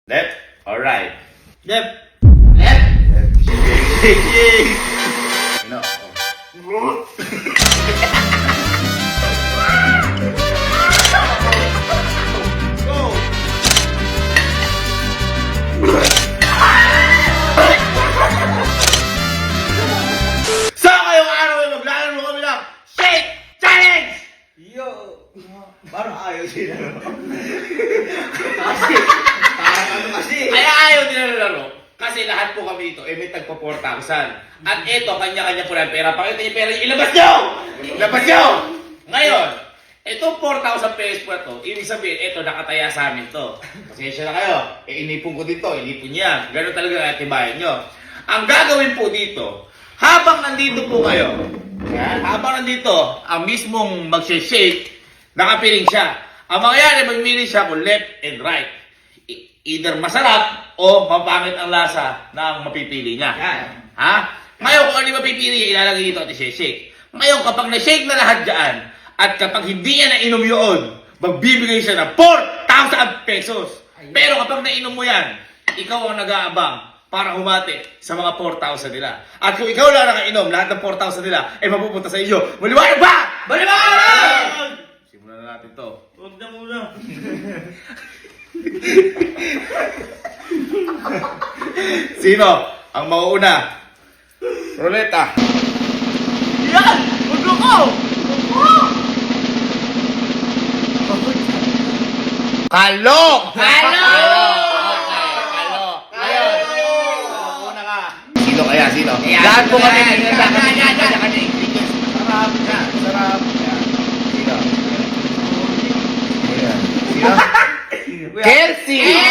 Left or right? Left. Left. Ano? Go! So, ngayong araw ay maglalaro kami ng Shake Challenge! Yo! Parang ayaw sila. Kaya ayaw nila laro. Kasi lahat po kami dito, may tagpa 4,000. At ito, kanya-kanya po lang pera. Pakita niyo pera, ilabas niyo! Ilabas niyo! Ngayon, itong 4,000 pesos po ito, ibig sabihin, ito, nakataya sa amin to. Pasensya na kayo. Inipon ko dito, inipon niya. Ganun talaga ang atibayan nyo. Ang gagawin po dito, habang nandito po kayo, yan, habang nandito, ang mismong mag-shake, nakapiling siya. Ang mangyayari, magmili siya kung left and right. Either masarap o mapangit ang lasa ng mapipili niya. Yan. Ha? Ngayon, kung ano yung mapipili niya, ilalagay dito at i-shake. Ngayon, kapag na-shake na lahat dyan, at kapag hindi niya nainom yun, magbibigay siya ng 4,000 pesos. Pero kapag nainom mo yan, ikaw ang nag-aabang para humati sa mga 4,000 nila. At kung ikaw lang nakainom, lahat ng 4,000 nila ay mapupunta sa iyo. Maliwanag ba? Maliwanag! Simulan na natin to. Huwag na muna. Sino ang mauuna? Roleta. Yan! Huwag ko! Kalo! Kalo! Kalo! Ngayon, mauuna ka. Sino kaya? Sino? Lahat po kami. Sarap. Sarap. Sino? Sino? Kelsey! Ready.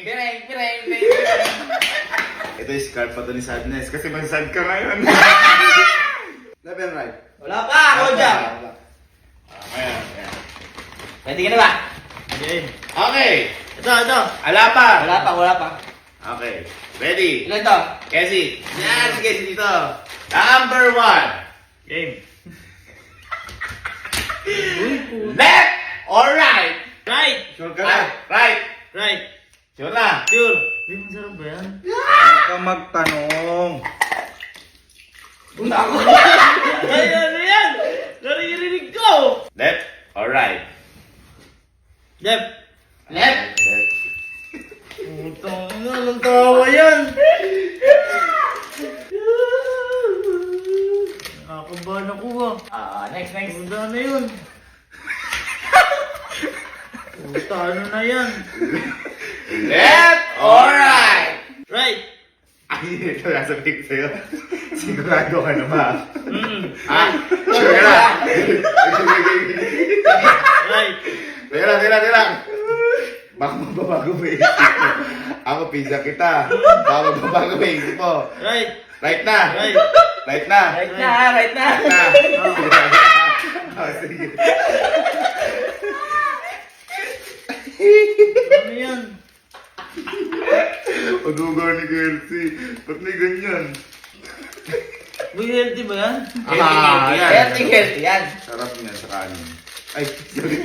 Piring. Ito yung scarf pa to ni Sadness kasi mag-sad ka ngayon. Left and right. Wala pa! Ako dyan! Ayan. Pwede ka na ba? Okay. Ito. Ala pa. Wala pa. Okay. Ready? Ilan to? Kelsey. Yan, sige dito. Number 1. Game. Left or right? Right! Sure ka na? Right. Right! Sure na? Sure! Ay, masarap ba yan? Huwag kang magtanong. Ako! Ay, ano yan? Naririnig ko! Left or right? Left! Left. Putang ina, anong tawa yan? Nakakabahan ako ah. Next. Puta na yun. Puta, ano na yan? Left or right? Right! Ay, ito nasabihin ko sa'yo. Sigurado ka na ba? Sure ka na? Right! Tira. Baka magbabago mo isip mo. Ako, pizza kita. Baka magbabago mo isip mo. Right! Right na. Right! Right na. Right na! Oh, sige. Ano yan? Pag-ugaw ni Kelsey. Ba't may ganyan? Uy, healthy ba yan? Healthy yan. Sarap niya sa kanin. Ay, sorry.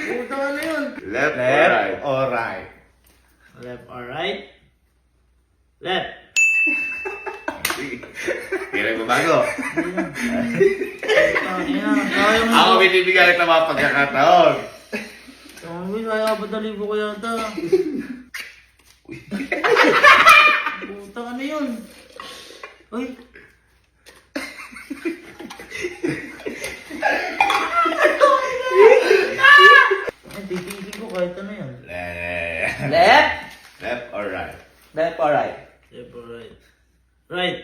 Puta, ano yun? Left or right? or right? Left or right? Left! Sige. Hindi rin babago. Ako binibigyan ng mga pagkakataon. Uy, kaya pa dalibo ko yata. Puta, ano yun? Uy! Ay, titigil ko kahit ano yan. Left. Left or right? Left or right? Left or right? Right!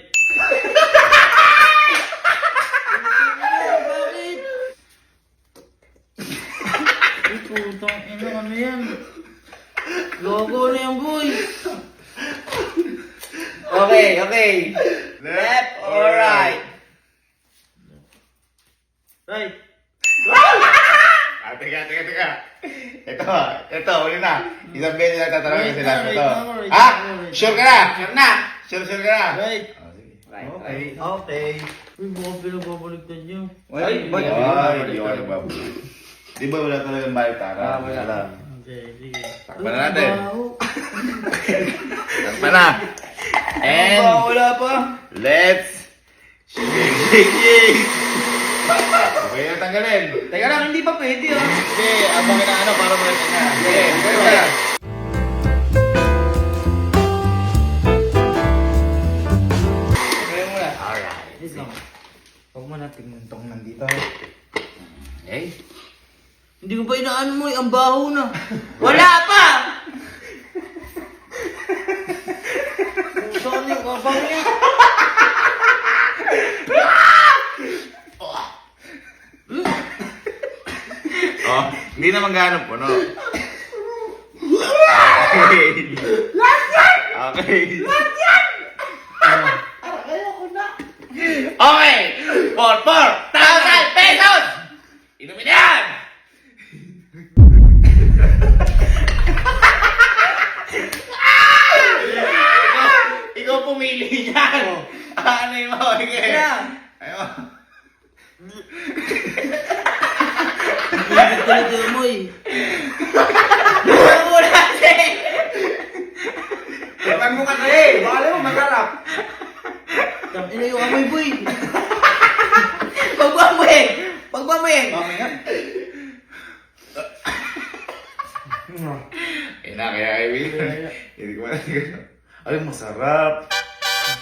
Bakit? Ay, putang ina, ano yan? Logo na yan, boy! Okay. Left or right? Right! Teka. Ito, uli na. Isang beses na tatanungin sila Right ito. na, right Ha? na. Sure ka na? Sure ka na? Right! Oh, sige. Right. Okay, okay. Uy, baka pinagbabaliktad niyo. Ay, ba? Ay, hindi ako nagbabalik. Di ba wala talagang baliktara? Wala. Okay, sige. Takpan na natin. Baho. Takpan na. And Wala pa. let's shake. Okay na tanggalin. Teka lang, hindi pa pwede ah. Hindi, abang na ano para mo na. Okay, okay. Okay muna. Wait lang. Huwag mo natin muntong nandito. Okay. Hindi ko pa inaan mo, ang baho na. Wala pa! Saan yung kabang niya? Oh, hindi naman gaano puno. Okay. Okay. Okay! For 4,000 pesos! Inumin na yan! Ikaw pumili yan! Ano yung mo? Okay. Ayaw. Hindi talaga mo eh. Wala kasi! Huwag mo kasi! Baka mo masarap. Tangina yung amoy boy. Pagbamuhin! Pagbamuhin! Okay nga. Eh na, kaya I will. Hindi ko malas. Ay, masarap.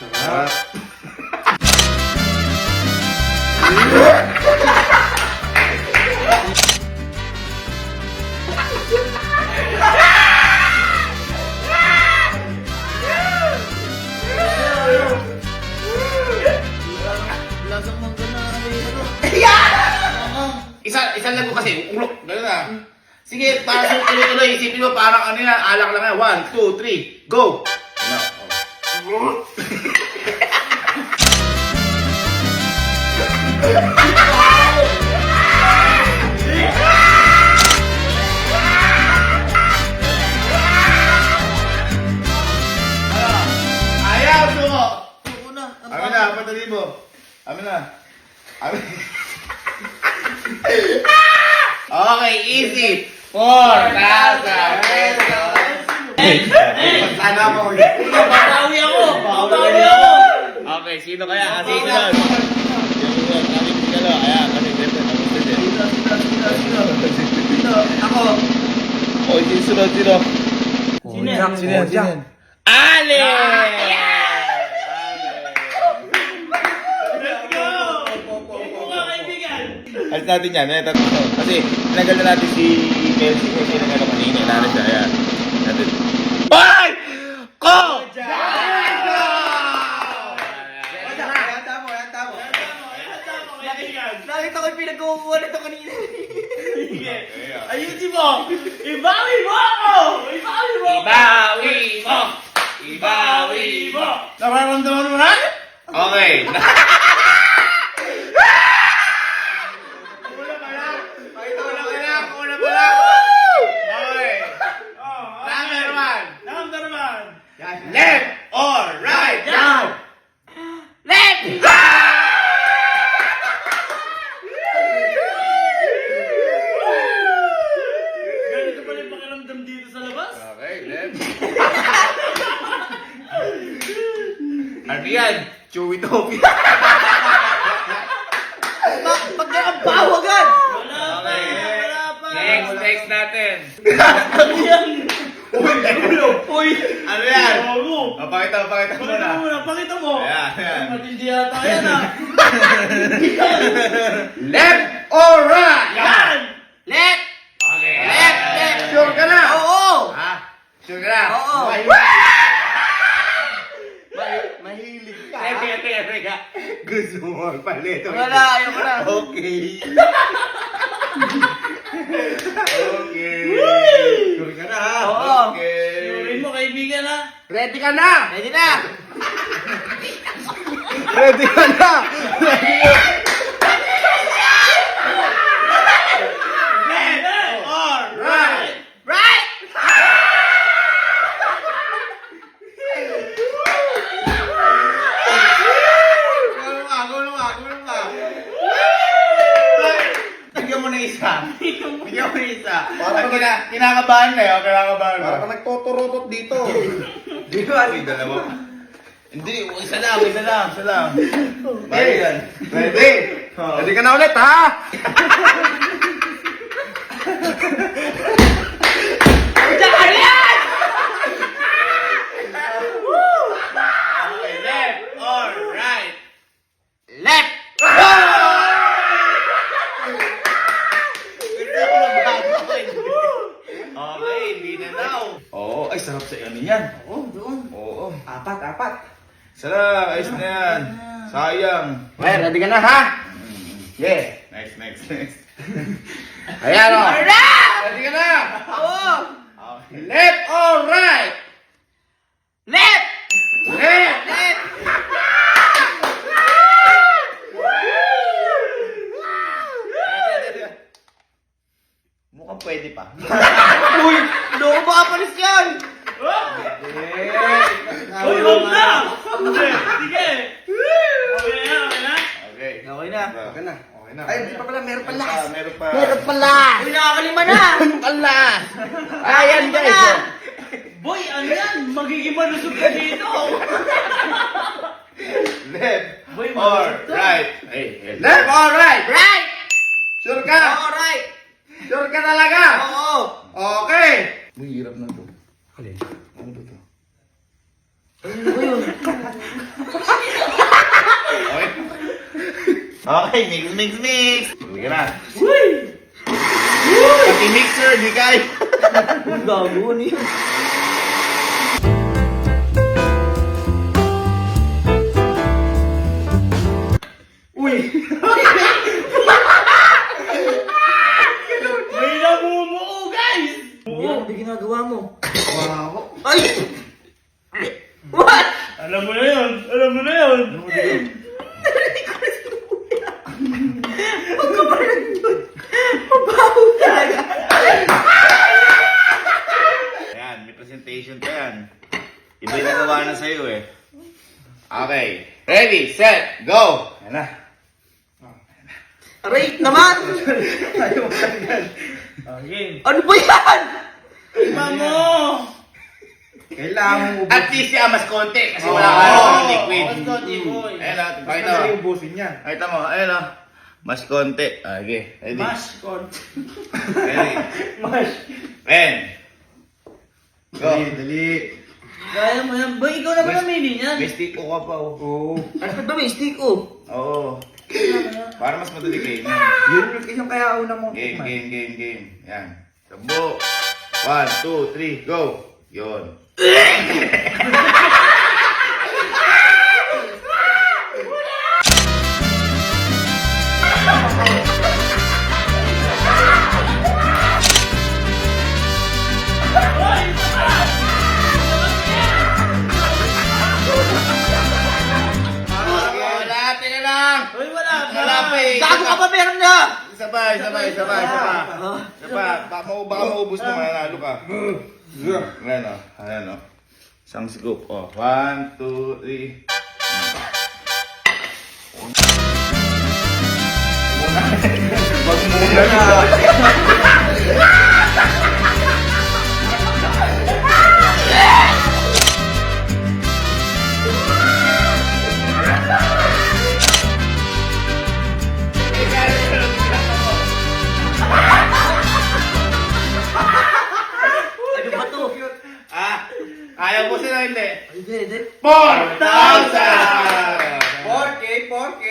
Masarap. Lasang mangga na ano yun ano. Isa lang ko kasi, ulok. Gano'n na. Sige, para sa tuloy-tuloy, isipin mo parang ano yan, alak lang yan. 1, 2, 3, go! Ano? Ayaw, sumo! Ako na. Ang Amin na, patali mo. Amin na. Amin. Okay, easy. 4,000 pesos. Sana mo. Babawi ako! Babawi ako! Okay, sino kaya? Kasi sino? Ayan, kasi siyempre, Ako. oh, sino? Sino? Sino yan? Ale! Alis natin yan, tatlo. Kasi tinagal na natin si Kelsey kasi nagano kanina. Inaano siya, ayan. Natin. Bye! Ko! Nakita ko yung pinag-uuwa nito kanina. Ayusin mo! Ibawi mo ako! Ibawi mo! Ibawi mo! Ibawi mo! Nararamdaman mo na? Okay. Left or right? Down! Left! Ganito pala yung pakiramdam dito sa labas? Okay, left. Ano yan? Chewy Topi. Pag nakabaw agad! Wala pa! Okay. Wala pa! Next natin. Ano yan? Uy! Ano yan? Bago! Pakita mo Pakita mo na. muna! Pakita mo! Ayan, ayan. Ay, matindi yata yan ah! Left or right? Yan! Left! Okay. Left, left. Sure ka na? Oo! Ha? Sure ka na? Oo. Mahilig ka. Teka. Gusto mo magpalit. Wala, ayoko na. Okay. Okay. Sure ka na ha? Oo. Okay. Surin mo kaibigan ha! Ready ka na? Ready na! Ready ka na! Left or right! Right! mo na isa. Bigyan mo na isa. Parang kinakabahan na yun. Kinakabahan Para na. ka nagtotorotot dito. Di ba? Ay, dalawa. Hindi, isa lang. Ready yan. Ready? Ready ka na ulit, ha? Ano yan? Okay, left or right? Left! Okay, hindi na daw. Oo, ay sarap sa ano yan. Oo, doon. Oo. Apat. Sarap, ayos na yan. Sayang. Okay, ready ka na, ha? Yeah. Next. Ayan o. Ready ka na? Oo! Okay. Left or right? Left! Left! Left! Mukhang pwede pa. Uy! Loko ba kapalis yan? Uy, huwag na! Sige! Okay Okay. na. Okay na. Okay na. Ay, hindi pa pala. Meron pa Meron last. pa, meron pa. Meron pa last. Uy, nakakalima na! Alas! Ayan, Nakakalima guys. na! Boy, ano yan? Magiging malusog ka dito! Left Boy, or malusog to. right? Hey, left or right? Right! Sure ka? Oo, right! Sure ka talaga? Oo! Okay. Uy, hirap na to. Alin? Ano to? Ano ba yun? Okay. Okay, mix. Hindi ka na. Uy! Pati mixer, di kaya. Ang gago ano yun? Uy! May namumuo, guys! Ano ginagawa mo? Wow. Ay! What? Alam mo na yun! Alam mo na yun! Huwag ka pa lang yun! Mabaho talaga! Ayan, may presentation pa yan. Iba yung nagawa na sa'yo eh. Okay. Ready, set, go! Ayan na. Aray naman! Okay. Ano ba yan? Mamo! Kailangan mo At least siya mas konti kasi Oo. wala ka ng liquid. Mas konti, boy. Ayan na, Bakit pakita na mo. ubusin yan? Pakita mo, ayan na. Mas konti. Okay, ready. Mash konti. Ready. Mash. Pen. Go. Dali. Kaya mo yan. Boy, ikaw naman namili niyan. May stick ko ka pa oh. Oo. Ano ba may stick ko? Oo. Para mas madali kayo. Yun yung kaya una mong Game, tikman. game. Yan. Sambo. 1, 2, 3, go. Yun. Wala, tingnan lang. Boy, wala pa. Wala pa eh. Gago ka pa meron na! Isa pa. Baka maubos mo, mananalo ka. Ayan o. Isang scoop. Oh, 1, 2, 3. Wag muna na. Ano ba to? Ayaw mo sila hindi. Hindi. 4,000! 4K.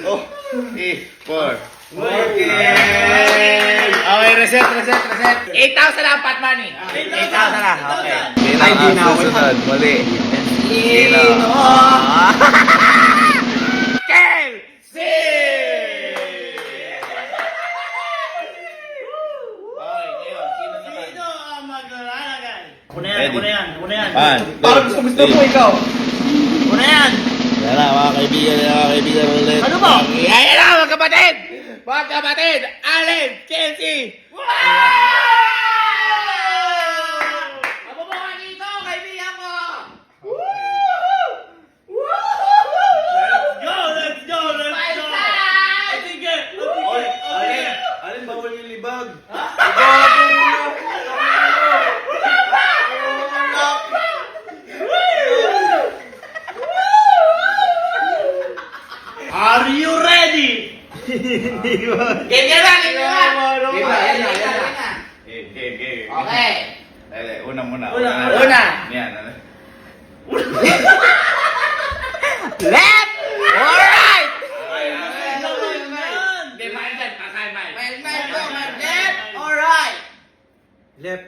Oh, 4. Okay, reset. 8,000 ang pot money. 8,000 na. Okay. Ay, di na ako. Mali. Sino? KFC! Okay, ngayon, sino naman? Sino ang maglalagay? Ako na yan, Ready? ako na yan, ako na yan. Parang gusto mo ikaw. Ako na yan. Yan na, mga kaibigan ulit. Ano ba? Ayan na, mga kapatid! Mga kapatid! Allen! KFC! Abo mo ka dito, kaibigan ko! Game na lang, game na lang. Game na, game na, game na. Game. Okay. Una muna. Una. Yan. Left or right? Hindi, mahal dyan. Pasay, mahal. Left or right? Left.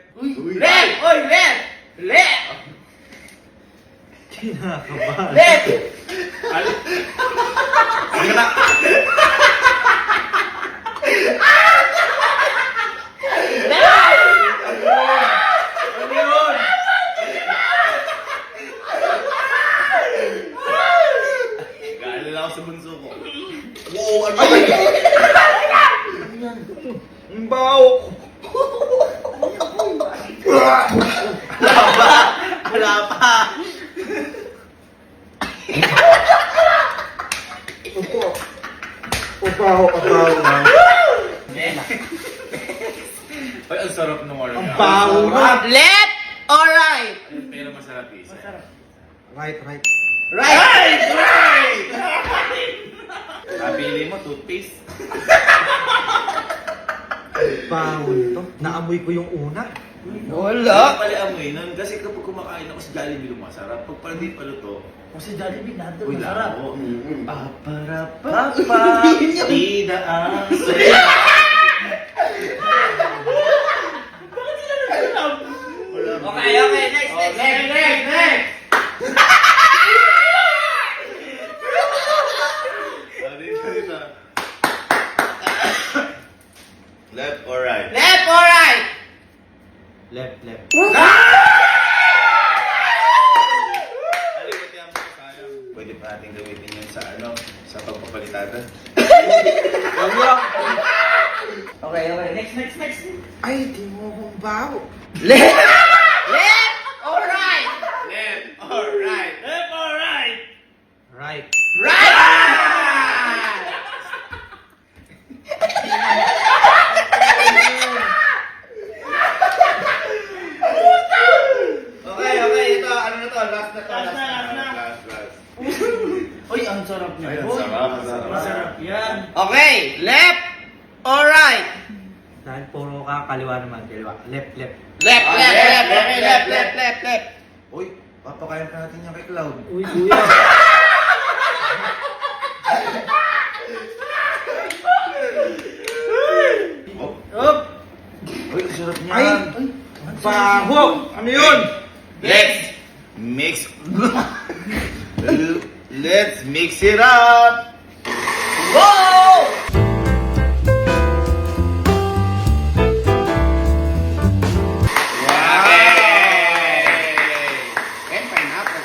Left! Oy, left! Left! Kinakabahan. Left! Sige na. Galing ako sa bunso ko. Wow, ano ba yun? Ang baho. Wala pa! Upaho na. Ay, ang sarap nung order. Ang baho na. Left or right? Pero masarap isa. Right. Right! Right! Nabili mo, toothpaste. Baho nito. Naamoy ko yung una. Wala! Pali amoy nun. Kasi kapag kumakain ako sa Jollibee, masarap. Pag pala di paluto, Kasi Jollibee natin uy, masarap. labo. Paparapapa, tida ang saya. Okay, next. Dito. Left or right? Left or right? Left. Pwede pa natin gamitin yun sa sa pagpapalitada. Okay, next. Ay, di mo kong baho. Left or right? Left or right? Right. Right! Okay, ito. Ano na to? Last na to. Last. Uy, ang sarap niya. Ay, ang Uy, sarap. Masarap yan. Okay, left or right? Dahil puro ka kaliwa naman. Left. Left. Uy, papakain pa natin yan kay Cloud. Uy, kuya. Oh, Up. uy, ang sarap niya. Ay, baho. Ano yun? Let's mix. Let's mix it up. Go!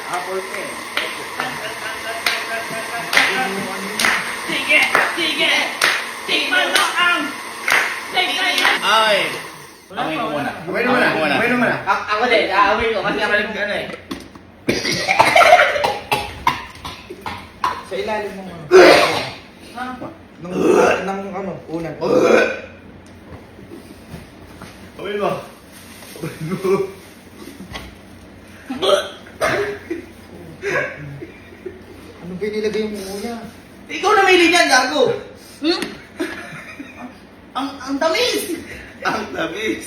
Apple pen. Sige! Tingnan mo ang! Ay! Amoy ko muna. Amoy mo muna. Ako din, aawin ko kasi ako nag-ano eh. Sa ilalim ng unan. Amoy mo. Ano ba nilagay yung una? Ikaw na may linya, gago! Ang tamis! Ang tamis.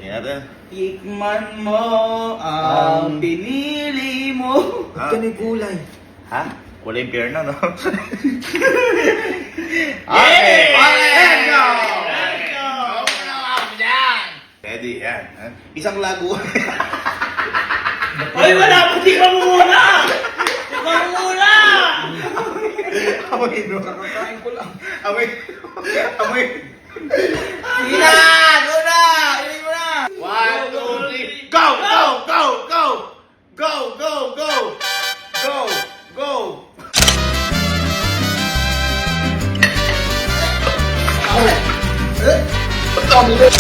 Yan. Tikman mo ang pinili mo. Ba't ka may gulay? Ha? Kulay beer na, no? Okay! Let's go! Let's go! Yan! Ready, yan. Isang lago. Hoy, wala! Hindi ka muna! Ikaw muna! Amoy, no? Kakakain ko lang. Amoy. Sige na! Go na! Hindi mo na! 1, 2, 3. Go! Tuloy!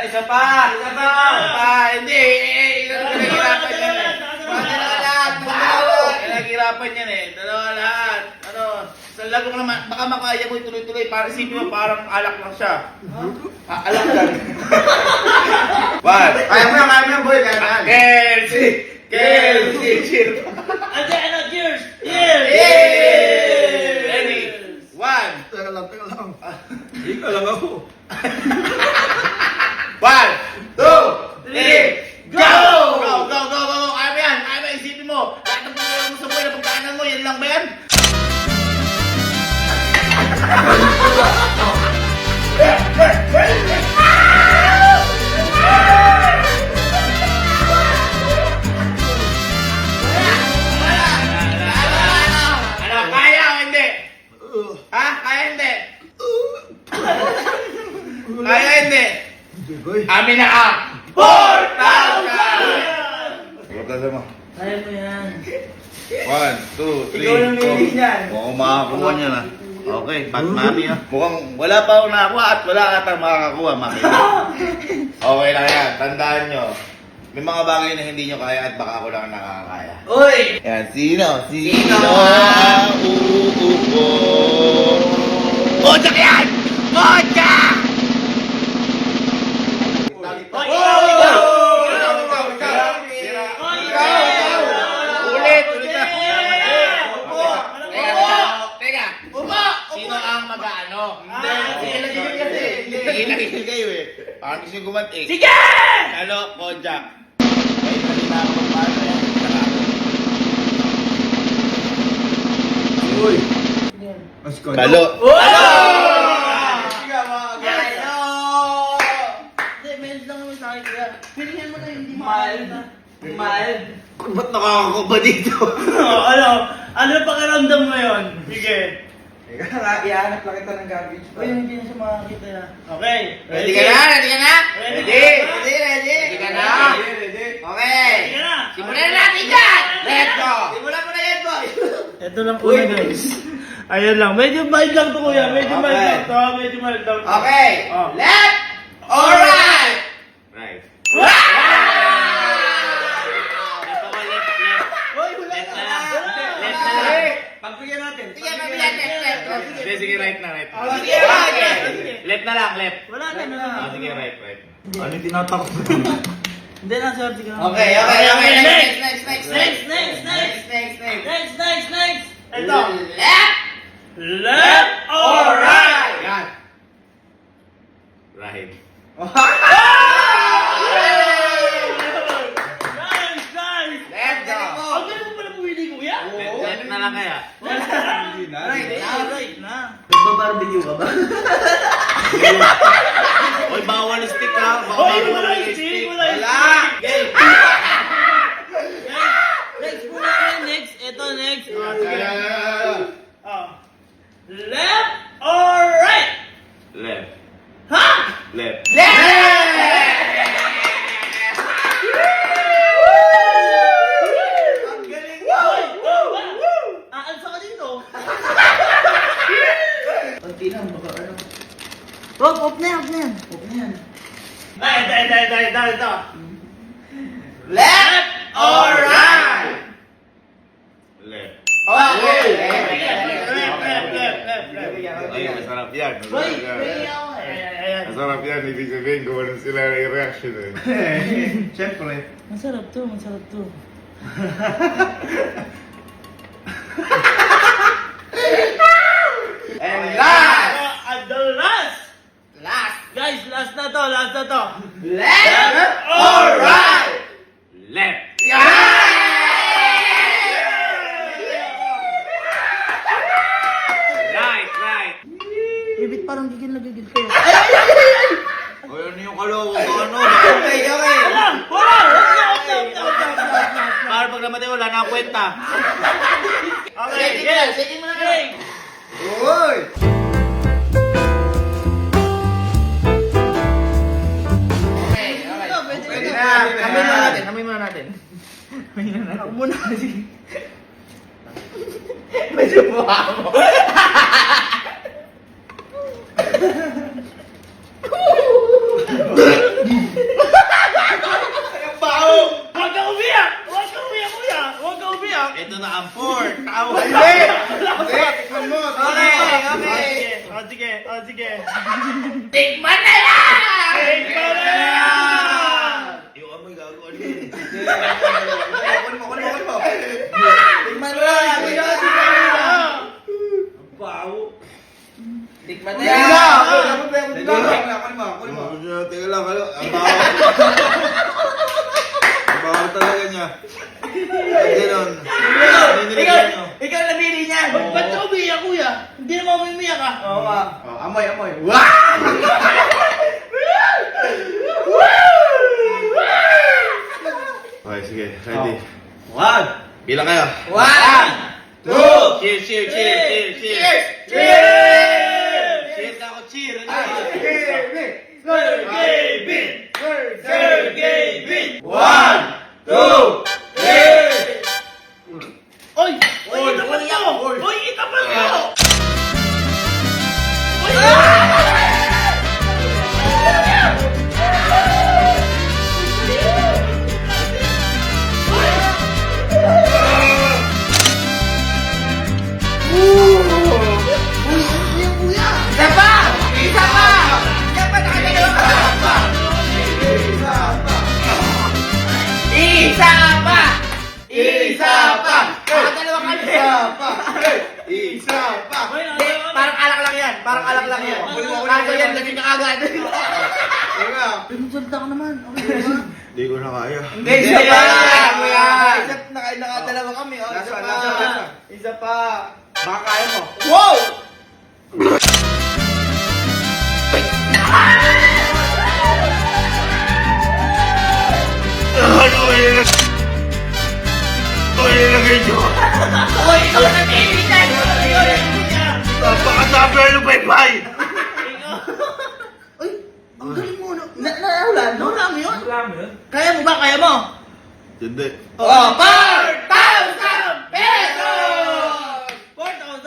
Isa pa! Hindi! Ito na usapan yan eh. Dalawa lahat. Ano, sa lago ko naman, baka makaya mo tuloy-tuloy. Para isipin mo, parang alak lang siya. Alak lang. One. Kaya mo yan, boy. Kaya mo yan. Kelsey! Kelsey! Cheers! Ano, cheers! Cheers! Yay! Ready? One. Teka lang. Ikaw lang ako. 1, 2, 3, go! Go, go, go, go, go! Kaya mo yan! Kaya mo, isipin mo! Kahit ang pagkakas mo sa buhay na pagkaanan mo, yan lang ba yan? Ano, kaya o hindi? Ha? Kaya hindi? Kaya hindi? Amin na ka! 4,000! Pagkakasal mo. Kaya mo yan. 1, 2, 3, Ikaw yung linis niyan. Mukhang makakuha niya na. Okay, pat mami ha. Mukhang wala pa ako nakakuha at wala ka tayong makakakuha, mami. Okay lang yan, tandaan nyo. May mga bagay na hindi nyo kaya at baka ako lang ang nakakaya. Uy! Yan, sino? Sino? Uupo. Kojak yan! Kojak! Hoy, ikaw! Ulit! Ulit na! Teka! Sino ang mag-ano? Ilagay kasi. Hinahihil kayo eh. Parang gusto nyo gumanti. Sige! Ano, Kojak? Kayo na rin ako magpaano eh. Uy! Kalo. Sige, mga guys. Hindi, meron lang naman sa akin kaya. Pilingan mo na hindi mild. Mild. Ba't nakakakuha dito? Ano pakiramdam mo yun? Sige. Teka nga, ihanap lang kita ng garbage. Uy, hindi na siya makakita na. Okay. Ready ka na? Ready ka na? Ready. Ready! Ready ka na? Okay! Sige na. Simulan na natin dyan! Let's go! Simulan mo na yan, boy! Ito lang po guys. Ayan lang. Medyo mild lang to kuya. Medyo mild lang to. Medyo mild lang to. Okay! Oh. Left or right? Right. Uy, wala Left na. na lang. Wala. Left na lang. Pagbigyan natin. Sige, pabilan, left. Sige, sige, right na, right na. Sige, right. Left na lang, left. Wala na. Ah, sige, right, right. Ano yung tinatakot mo? Hindi na, sir. Sige na. Okay. Next. Next. Ito. Left Left or right? Yan. Right. Nice. Left, galing mo. Ang galing mo pala pumili, kuya. Left na lang kaya. Right na. Nagbabarbecue ka ba? Hoy, bawal stick ha. Baka Hoy, meron wala lang yung stick, wala yung Wala. stick. Next muna kayo, next. Ito, next. Sige. Left or right? Left. Ha? Left. Ang galing mo. Aalsa ka dito. Kunti lang, baka ano. Off na yan. Ito. Left or right? Left. Okay. Left. Ay, masarap yan. Hoy, Masarap pwede yan. ako. Ayan. Masarap yan. Ibig sabihin, gumanon sila ng reaction eh. Siyempre. Masarap to. And last. At the last. Last. Guys, last na to. Left or right? Left. Right. Ibit parang gigil kayo. Hoy, ano yung kalawang ka ano? Okay. Wala! Para pag namatay, wala na ang kwenta. Okay, Sige mo na. Uy! Pwede na. Amin muna natin. Ako muna kasi. Medyo mukha mo. Huwag ka umiyak, kuya! Huwag ka umiyak! Ito na ang 4,000. Ang baho. Ang baho talaga niya. Ang ganon. Niniligan nyo. Ikaw nabili niyan. Ba't ka umiyak, kuya? Hindi naman ako umiyak ah. Oo nga. Oh, amoy. Okay, sige. Ready. One. Bilang kayo. 1, 2. Cheers, cheers, cheers, cheers, cheers. Cheers! Cheers na ako, cheers. Sergey Bin! 1, 2, 3. Oy! Oy, itapal nyo! Oy, itapal nyo! Oy! Isa pa! Isa pa! Isa pa! Nakadalawa ka! Isa pa! Isa pa! Nakadalawa ka! Isa pa. Hindi, parang alak lang yan. Parang alak lang yan. Kaso yan, lasing ka agad. Teka. Pinagsalita ka naman. Hindi ko na kaya. Hindi, isa pa! Kuya. Nakadalawa kami. Oh, isa pa. Isa pa. Baka kaya mo. Wow! Oy, ikaw na baby dyan! Napaka-sabi ng bye-bye! Uy, ang galing mo. Naulan? Naulan mo yun? Kaya mo ba? Kaya mo? Hindi. Oh, 4,000 pesos! 4,000?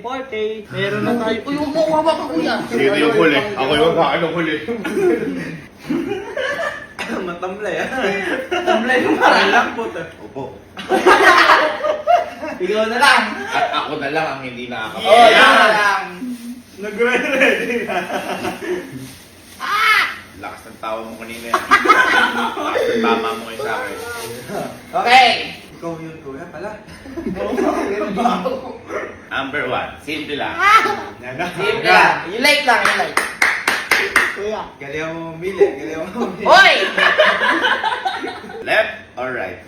4K. Meron na tayo. Uy, huwag mo kuhawa ka, kuya. Sino yung huli? Ako yung kakaano huli. Matamlay ah. Tamlay mo parang lang. Opo. Ikaw na lang. At ako na lang ang hindi nakakapag. Oh, ikaw na lang. Nagre-ready na. Lakas ng tawa mo kanina yan. Lakas ng tama mo kayo sa akin. Okay. Ikaw yun, kuya pala. Number 1. Simple lang. Simple lang. You like lang, you like. Kuya. Galing mo mamili. Hoy! Left or right?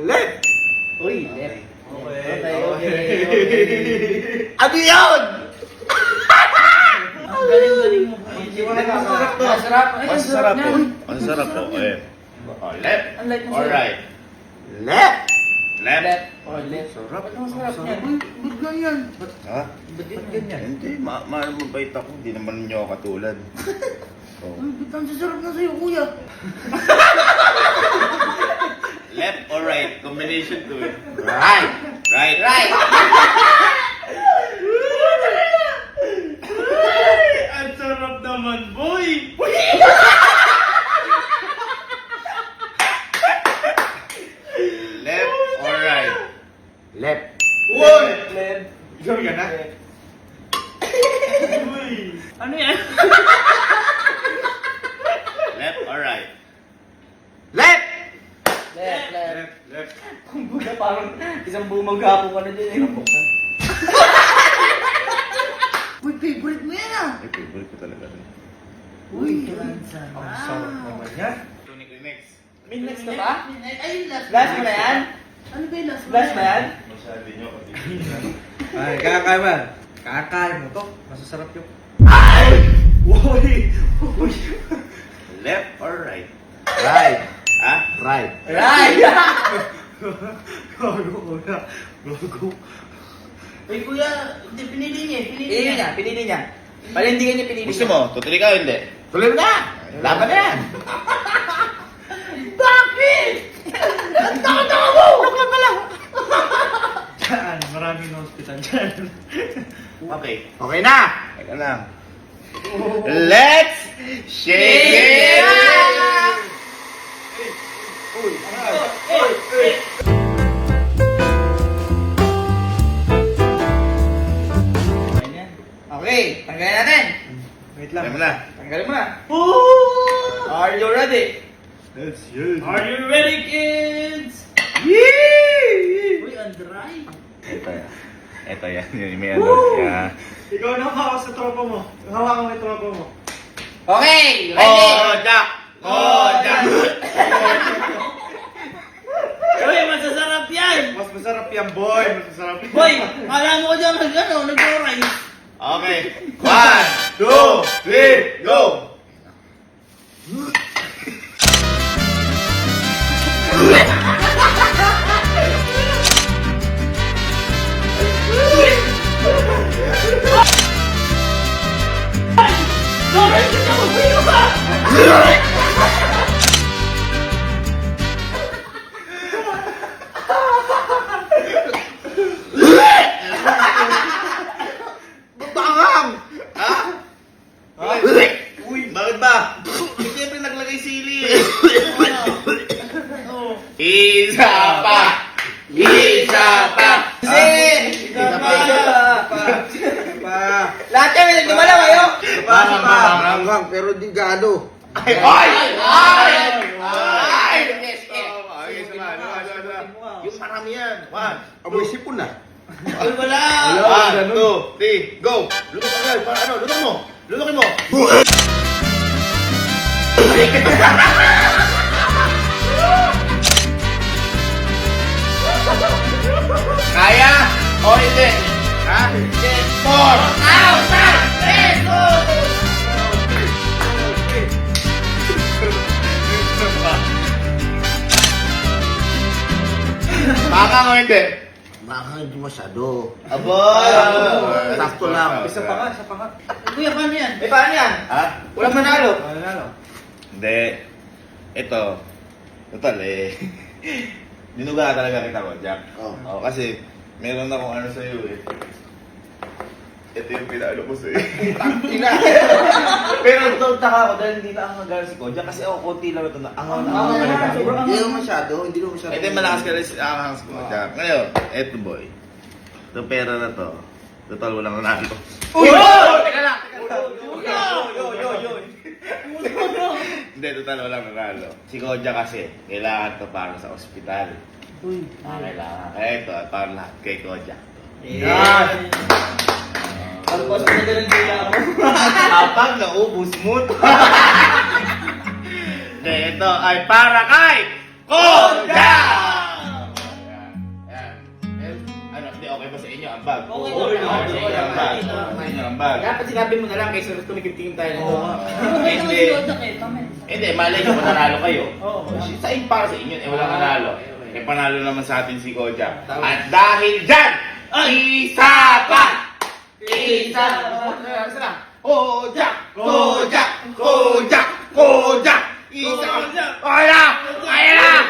Left. Uy, left. Okay. Ano yun? Ang galing-galing mo. Masarap to. Masarap. Ay, Ang sarap po. niyan. Ang sarap po. Eh. Oh, left Ang light mo or sa'yo. right? Left. Left. Left or left. Sarap. Ba't ang sarap niyan? Uy, ba't ganyan? Ha? Ba't ganyan? Hindi. Mabait ako. Hindi naman niyo ako katulad. Oh. Uy, ba't ang sasarap na sa'yo, kuya? Left or right? Combination to it. Right. Right. Right. Ang sarap naman, boy. Left or right? Left. Left. Sure ka na? Ano yan? Left or right? Left! Left. Left. Kumbaga parang isang buong maghapo ka na dyan eh. Uy, favorite mo yan ah! Ay, favorite ko talaga rin. Uy, lansa. Ang sarap naman yan. Tunig ko next. May next na ba? Ay, last. Last mo na yan? Ano ba yung last mo? Last mo yan? Masyado nyo kasi. Ay, kakakain mo. Kakakain mo to. Masasarap yung... Ay! Uy! Left or right? Right. Ha? Right. Right! Gago ko na. Gago. Uy, kuya, hindi, pinili niya eh. Pinili niya. Palindigan niya pinili Gusto mo? Tutuloy ka o hindi? Tuloy mo na! Laban na yan! Bakit? Taka-taka mo! Bakit pala? Diyan, maraming hospital dyan. Okay. Okay na! Teka lang. Let's shake it! Okay, tanggalin natin. Wait Alam lang. mo na. Tanggalin mo na. Ooh! Are you ready? Let's use. Are you ready, kids? Uy, ang dry. Ito yan. Ito yan. Yung may ano. Yeah. Ikaw na hawak sa tropa mo. Hawakan mo yung tropa mo. Okay, ready? Kojak! Kojak! Uy, masasarap yan! Mas masarap yan, boy. Mas masarap yan. Boy, kala mo ko dyan nag-oray. Okay. 1, 2, 3, go! Bakang! Ha? Uy, bakit ba? Siyempre naglagay sili eh. Isa pa! Isa pa! Isa pa! Lahat yan, may nagdumalaw kayo? Hanggang, pero di gaano. Ay! Ay! Ay! Ay! Yes, yes. Ayos naman. Yung marami yan. 1, Amoy sipon na. Ay, wala! 1, 2, 3, go! Lutok agad. Para ano? Lutok mo! Lutokin mo! Kaya o hindi? Ha? 4! Baka o hindi? Baka hindi masyado. Aboy! Sakto lang. Isa pa nga. Kuya, paano yan? Eh, paano yan? Ha? Walang manalo. Ano? Hindi. Ito. Total eh. Dinuga talaga kita ko, Jack. Oo. Kasi meron akong ano sa'yo eh. Ito yung pinalo ko sa'yo. Ina. Pero ito, taka ako dahil hindi na ako nagagal si Kojak kasi ako konti lang ito na angaw na angaw na ito. Hindi naman masyado. Hindi naman masyado. Ito yung malakas ka rin si angaw si Kojak. Ngayon, eto boy. Itong pera na to. Total, walang nanalo. Uy! Teka lang. Hindi, total, walang nanalo. Si Kojak kasi, kailangan to para sa ospital. Kailangan. Kaya ito, para lahat kay Kojak. Yan! Ano pa sa nagalang sila mo? Kapag naubos mo to. Hindi, ito ay para kay Kojak! Yan. Ano, hindi okay ba sa inyo ang bag? Okay Oo, lang. sa inyo ang bag. Sa inyo ang bag. Dapat sinabi mo na lang kaysa tumigil-tingin tayo nito. Mabait naman si Kodak eh, mamaya. Hindi, malay nyo, mananalo kayo. Oo. Sa inyo, para sa inyo, walang nanalo. Eh, panalo naman sa atin si Kojak. At dahil dyan, isa pa! Isa pa! Kojak! Kojak! Kojak! Kojak! Isa pa! Kaya! Kaya!